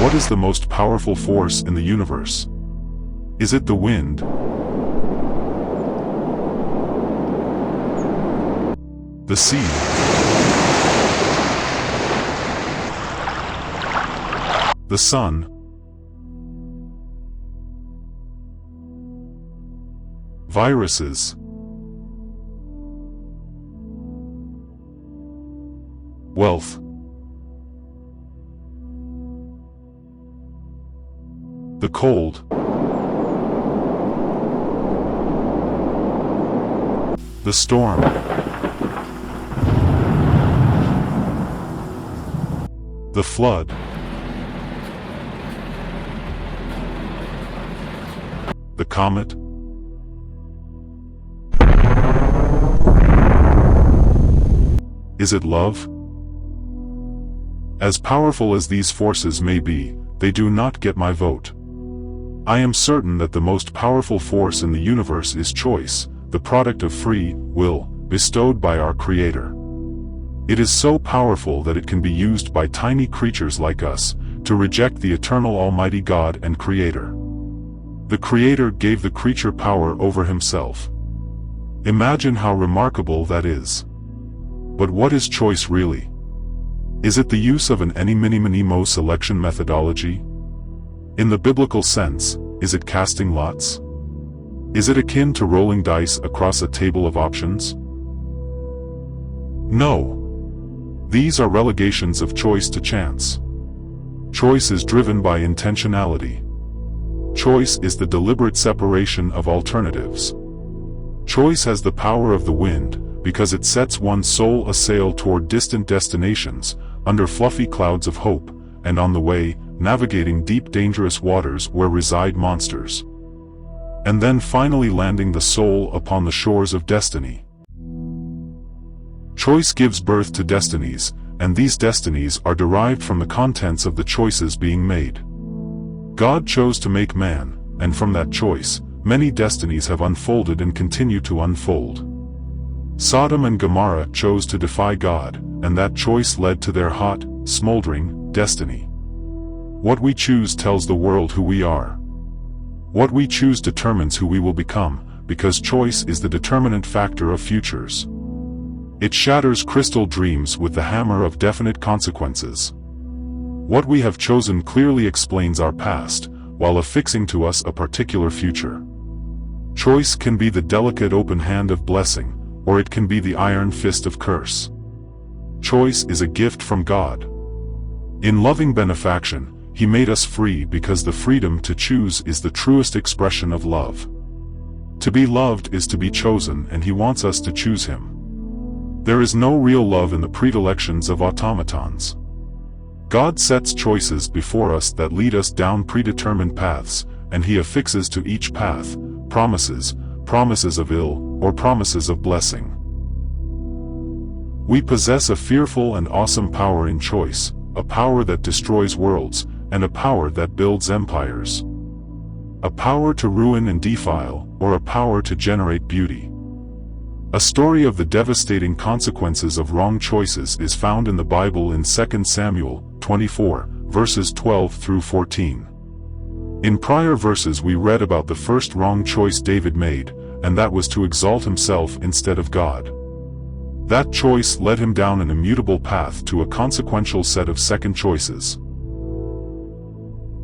What is the most powerful force in the universe? Is it the wind? The sea? The sun? Viruses? Wealth? The cold? The storm? The flood? The comet? Is it love? As powerful as these forces may be, they do not get my vote. I am certain that the most powerful force in the universe is choice, the product of free will, bestowed by our Creator. It is so powerful that it can be used by tiny creatures like us, to reject the eternal Almighty God and Creator. The Creator gave the creature power over himself. Imagine how remarkable that is. But what is choice really? Is it the use of an any-mini-miny-mo selection methodology? In the biblical sense, is it casting lots? Is it akin to rolling dice across a table of options? No. These are relegations of choice to chance. Choice is driven by intentionality. Choice is the deliberate separation of alternatives. Choice has the power of the wind, because it sets one's soul a-sail toward distant destinations, under fluffy clouds of hope, and on the way, navigating deep dangerous waters where reside monsters. And then finally landing the soul upon the shores of destiny. Choice gives birth to destinies, and these destinies are derived from the contents of the choices being made. God chose to make man, and from that choice, many destinies have unfolded and continue to unfold. Sodom and Gomorrah chose to defy God, and that choice led to their hot, smoldering destiny. What we choose tells the world who we are. What we choose determines who we will become, because choice is the determinant factor of futures. It shatters crystal dreams with the hammer of definite consequences. What we have chosen clearly explains our past, while affixing to us a particular future. Choice can be the delicate open hand of blessing, or it can be the iron fist of curse. Choice is a gift from God. In loving benefaction, He made us free because the freedom to choose is the truest expression of love. To be loved is to be chosen, and He wants us to choose Him. There is no real love in the predilections of automatons. God sets choices before us that lead us down predetermined paths, and He affixes to each path promises of ill, or promises of blessing. We possess a fearful and awesome power in choice, a power that destroys worlds, and a power that builds empires. A power to ruin and defile, or a power to generate beauty. A story of the devastating consequences of wrong choices is found in the Bible in 2 Samuel 24, verses 12 through 14. In prior verses we read about the first wrong choice David made, and that was to exalt himself instead of God. That choice led him down an immutable path to a consequential set of second choices.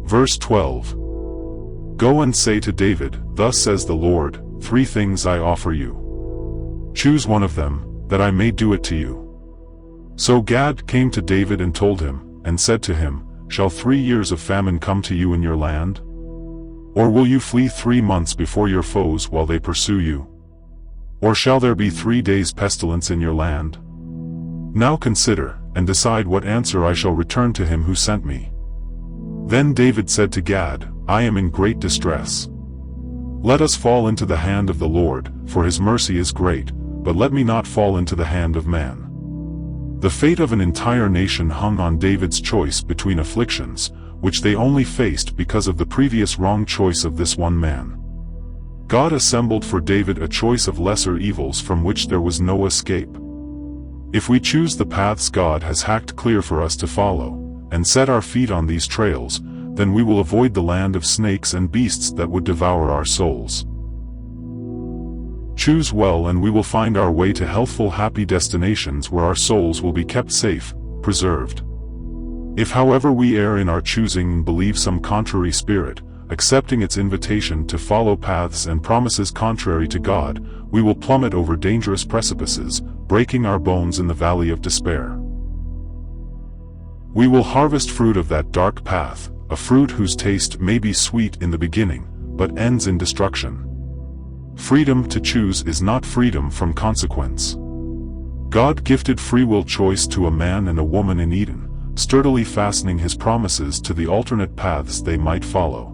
Verse 12. Go and say to David, Thus says the Lord, 3 things I offer you. Choose one of them, that I may do it to you. So Gad came to David and told him, and said to him, Shall 3 years of famine come to you in your land? Or will you flee 3 months before your foes while they pursue you? Or shall there be 3 days pestilence in your land? Now consider, and decide what answer I shall return to him who sent me. Then David said to Gad, I am in great distress. Let us fall into the hand of the Lord, for his mercy is great, but let me not fall into the hand of man. The fate of an entire nation hung on David's choice between afflictions, which they only faced because of the previous wrong choice of this one man. God assembled for David a choice of lesser evils from which there was no escape. If we choose the paths God has hacked clear for us to follow, and set our feet on these trails, then we will avoid the land of snakes and beasts that would devour our souls. Choose well and we will find our way to healthful, happy destinations where our souls will be kept safe, preserved. If however we err in our choosing and believe some contrary spirit, accepting its invitation to follow paths and promises contrary to God, we will plummet over dangerous precipices, breaking our bones in the valley of despair. We will harvest fruit of that dark path, a fruit whose taste may be sweet in the beginning, but ends in destruction. Freedom to choose is not freedom from consequence. God gifted free will choice to a man and a woman in Eden, sturdily fastening his promises to the alternate paths they might follow.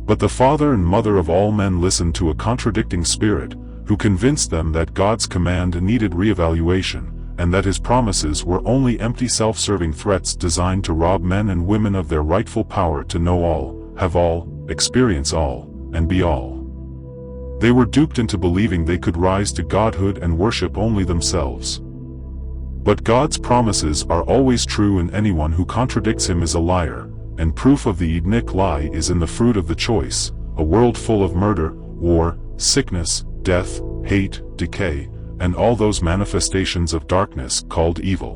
But the father and mother of all men listened to a contradicting spirit, who convinced them that God's command needed reevaluation, and that his promises were only empty self-serving threats designed to rob men and women of their rightful power to know all, have all, experience all, and be all. They were duped into believing they could rise to godhood and worship only themselves. But God's promises are always true, and anyone who contradicts him is a liar, and proof of the Edenic lie is in the fruit of the choice, a world full of murder, war, sickness, death, hate, decay, and all those manifestations of darkness called evil.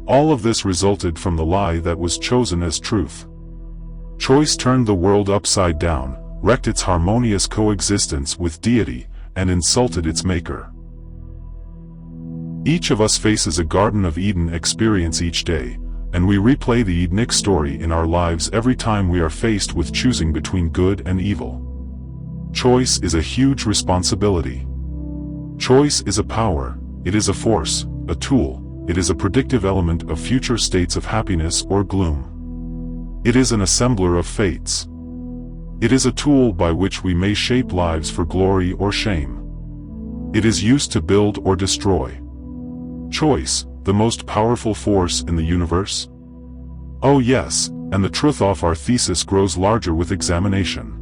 All of this resulted from the lie that was chosen as truth. Choice turned the world upside down, wrecked its harmonious coexistence with deity, and insulted its maker. Each of us faces a Garden of Eden experience each day, and we replay the Edenic story in our lives every time we are faced with choosing between good and evil. Choice is a huge responsibility. Choice is a power, it is a force, a tool, it is a predictive element of future states of happiness or gloom. It is an assembler of fates. It is a tool by which we may shape lives for glory or shame. It is used to build or destroy. Choice, the most powerful force in the universe? Oh yes, and the truth of our thesis grows larger with examination.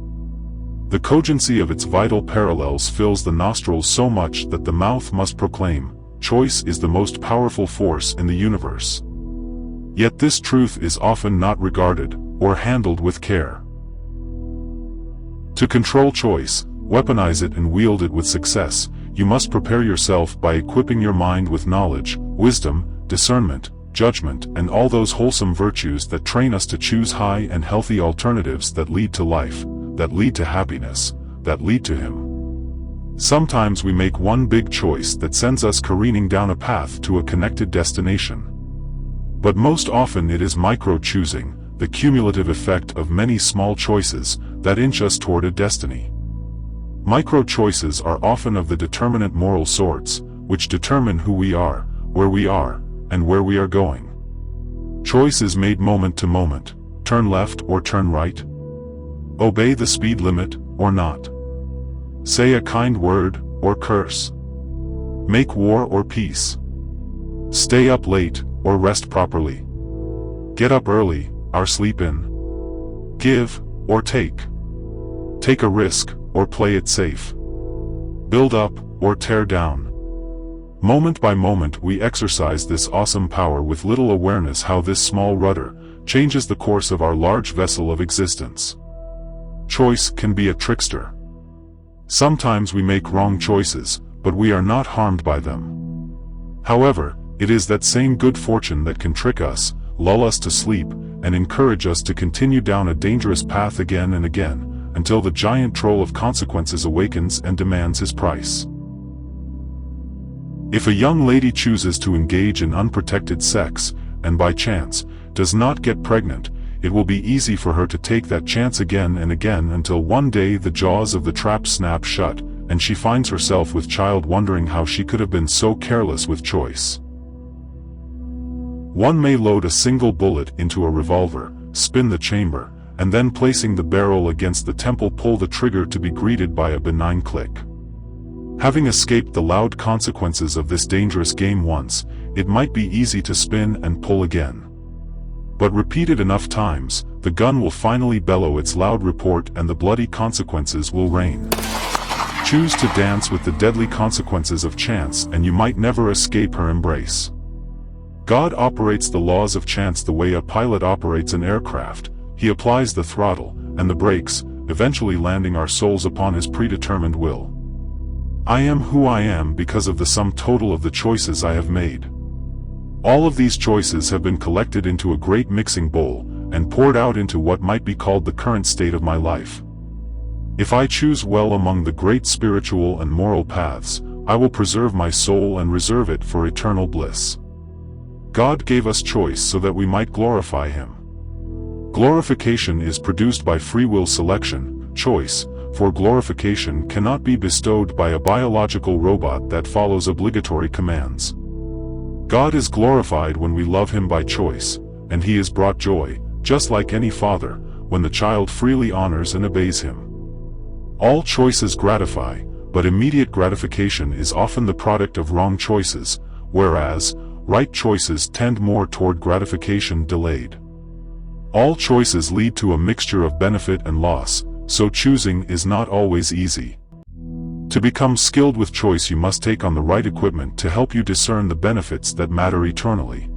The cogency of its vital parallels fills the nostrils so much that the mouth must proclaim, choice is the most powerful force in the universe. Yet this truth is often not regarded, or handled with care. To control choice, weaponize it and wield it with success, you must prepare yourself by equipping your mind with knowledge, wisdom, discernment, judgment, and all those wholesome virtues that train us to choose high and healthy alternatives that lead to life, that lead to happiness, that lead to Him. Sometimes we make one big choice that sends us careening down a path to a connected destination. But most often it is micro-choosing, the cumulative effect of many small choices, that inch us toward a destiny. Micro-choices are often of the determinate moral sorts, which determine who we are, and where we are going. Choice is made moment to moment, turn left or turn right. Obey the speed limit, or not. Say a kind word, or curse. Make war or peace. Stay up late, or rest properly. Get up early, or sleep in. Give, or take. Take a risk, or play it safe. Build up, or tear down. Moment by moment we exercise this awesome power with little awareness how this small rudder changes the course of our large vessel of existence. Choice can be a trickster. Sometimes we make wrong choices, but we are not harmed by them. However, it is that same good fortune that can trick us, lull us to sleep, and encourage us to continue down a dangerous path again and again, until the giant troll of consequences awakens and demands his price. If a young lady chooses to engage in unprotected sex, and by chance, does not get pregnant, it will be easy for her to take that chance again and again until one day the jaws of the trap snap shut, and she finds herself with child wondering how she could have been so careless with choice. One may load a single bullet into a revolver, spin the chamber, and then placing the barrel against the temple pull the trigger to be greeted by a benign click. Having escaped the loud consequences of this dangerous game once, it might be easy to spin and pull again. But repeated enough times, the gun will finally bellow its loud report and the bloody consequences will reign. Choose to dance with the deadly consequences of chance and you might never escape her embrace. God operates the laws of chance the way a pilot operates an aircraft. He applies the throttle and the brakes, eventually landing our souls upon His predetermined will. I am who I am because of the sum total of the choices I have made. All of these choices have been collected into a great mixing bowl and poured out into what might be called the current state of my life. If I choose well among the great spiritual and moral paths, I will preserve my soul and reserve it for eternal bliss. God gave us choice so that we might glorify Him. Glorification is produced by free will selection, choice, for glorification cannot be bestowed by a biological robot that follows obligatory commands. God is glorified when we love Him by choice, and He is brought joy, just like any father, when the child freely honors and obeys Him. All choices gratify, but immediate gratification is often the product of wrong choices, whereas right choices tend more toward gratification delayed. All choices lead to a mixture of benefit and loss, so choosing is not always easy. To become skilled with choice, you must take on the right equipment to help you discern the benefits that matter eternally.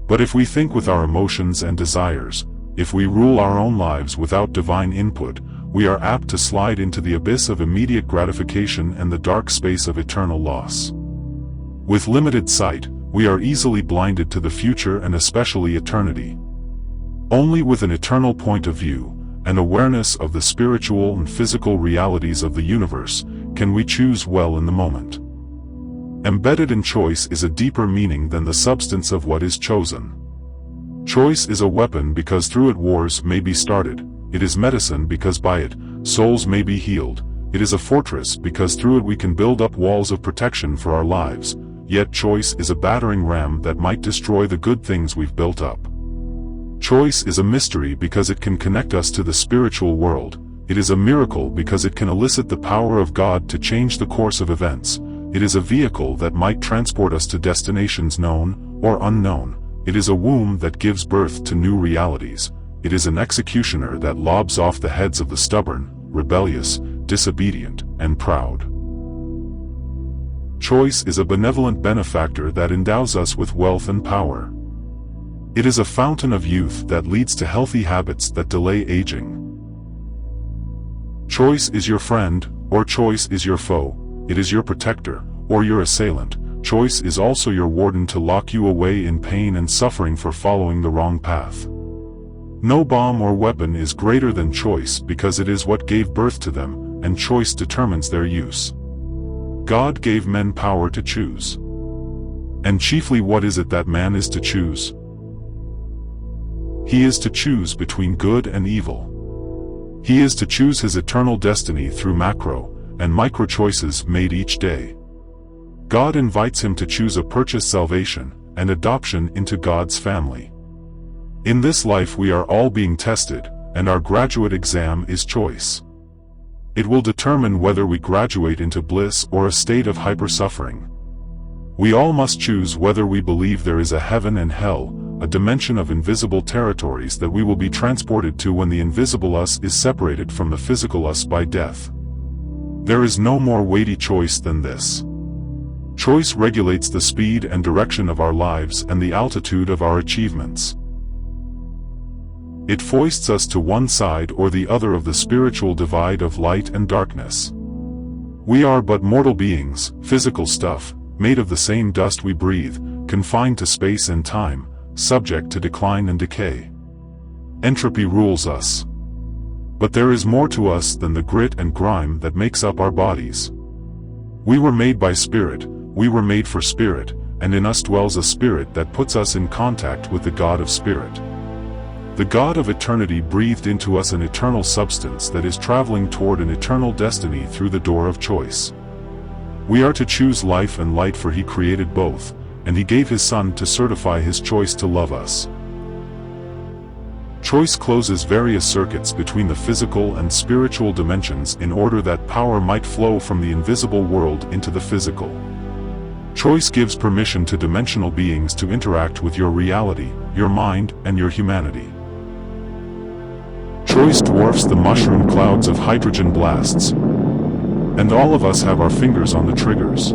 But if we think with our emotions and desires, if we rule our own lives without divine input, we are apt to slide into the abyss of immediate gratification and the dark space of eternal loss. With limited sight, we are easily blinded to the future and especially eternity. Only with an eternal point of view, and awareness of the spiritual and physical realities of the universe, can we choose well in the moment. Embedded in choice is a deeper meaning than the substance of what is chosen. Choice is a weapon because through it wars may be started. It is medicine because by it, souls may be healed. It is a fortress because through it we can build up walls of protection for our lives. Yet choice is a battering ram that might destroy the good things we've built up. Choice is a mystery because it can connect us to the spiritual world. It is a miracle because it can elicit the power of God to change the course of events. It is a vehicle that might transport us to destinations known or unknown. It is a womb that gives birth to new realities. It is an executioner that lobs off the heads of the stubborn, rebellious, disobedient, and proud. Choice is a benevolent benefactor that endows us with wealth and power. It is a fountain of youth that leads to healthy habits that delay aging. Choice is your friend, or choice is your foe. It is your protector, or your assailant. Choice is also your warden to lock you away in pain and suffering for following the wrong path. No bomb or weapon is greater than choice because it is what gave birth to them, and choice determines their use. God gave men power to choose. And chiefly, what is it that man is to choose? He is to choose between good and evil. He is to choose his eternal destiny through macro and micro choices made each day. God invites him to choose a purchased salvation and adoption into God's family. In this life we are all being tested, and our graduate exam is choice. It will determine whether we graduate into bliss or a state of hyper-suffering. We all must choose whether we believe there is a heaven and hell, a dimension of invisible territories that we will be transported to when the invisible us is separated from the physical us by death. There is no more weighty choice than this. Choice regulates the speed and direction of our lives and the altitude of our achievements. It foists us to one side or the other of the spiritual divide of light and darkness. We are but mortal beings, physical stuff, made of the same dust we breathe, confined to space and time, subject to decline and decay. Entropy rules us. But there is more to us than the grit and grime that makes up our bodies. We were made by spirit, we were made for spirit, and in us dwells a spirit that puts us in contact with the God of spirit. The God of eternity breathed into us an eternal substance that is traveling toward an eternal destiny through the door of choice. We are to choose life and light, for He created both, and He gave His Son to certify His choice to love us. Choice closes various circuits between the physical and spiritual dimensions in order that power might flow from the invisible world into the physical. Choice gives permission to dimensional beings to interact with your reality, your mind, and your humanity. Choice dwarfs the mushroom clouds of hydrogen blasts. And all of us have our fingers on the triggers.